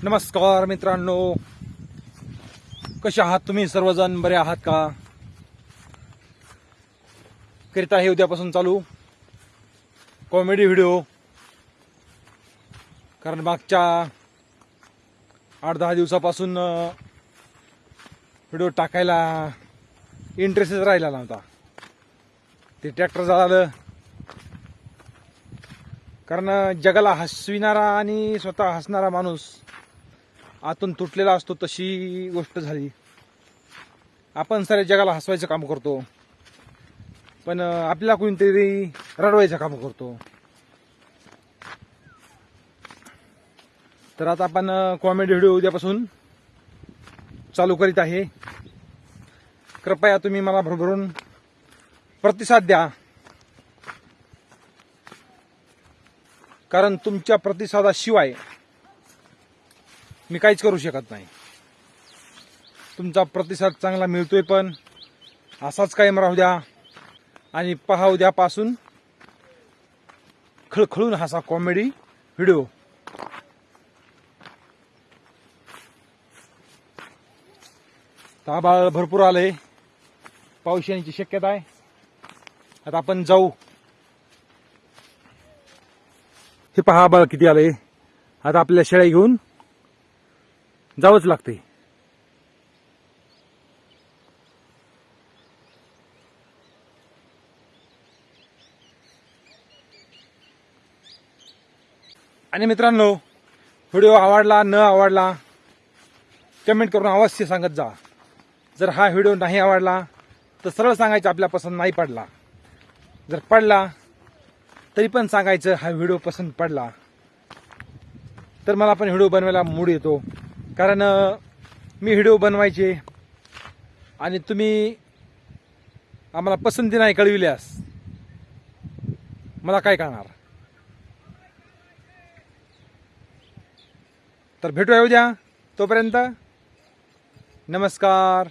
नमस्कार मित्रांनो, कसे आहात तुम्ही सर्वजण? बरे आहात का? करीत आहे उद्यापासून चालू कॉमेडी व्हिडिओ. कारण मागच्या 8-10 दिवसापासून व्हिडिओ टाकायला इंटरेस्टच राहिला नव्हता. ते ट्रॅक्टर झालं, कारण जगाला हसविणारा आणि स्वतः हसणारा माणूस आतून तुटलेला असतो, तशी गोष्ट झाली. आपण सारे जगाला हसवायचं काम करतो, पण आपल्याला कोणीतरी रडवायचं काम करतो. तर आता आपण कॉमेडी व्हिडिओ उद्यापासून चालू करीत आहे. कृपया तुम्ही मला भरभरून प्रतिसाद द्या, कारण तुमच्या प्रतिसादाशिवाय मी काहीच करू शकत नाही. तुमचा प्रतिसाद चांगला मिळतोय, पण असाच कायम राहू द्या आणि पहा उद्यापासून खळखळून हसा कॉमेडी व्हिडिओ. आभाळ भरपूर आलंय, पाऊस येण्याची शक्यता आहे. आता आपण जाऊ. हे पहा आभाळ किती आलंय. आता आपल्याला शेळ्या घेऊन जावंच लागते. आणि मित्रांनो, व्हिडिओ आवडला न आवडला कमेंट करून अवश्य सांगत जा. जर हा व्हिडिओ नाही आवडला तर सरळ सांगायचं आपल्या पसंत नाही पडला. जर पडला तरी पण सांगायचं हा व्हिडिओ पसंत पडला, तर मला पण व्हिडिओ बनवायला मूड येतो. कारण मी व्हिडिओ बनवायचे आणि तुम्ही आम्हाला पसंती नाही कळविल्यास मला काय करणार. तर भेटूया उद्या. तोपर्यंत नमस्कार.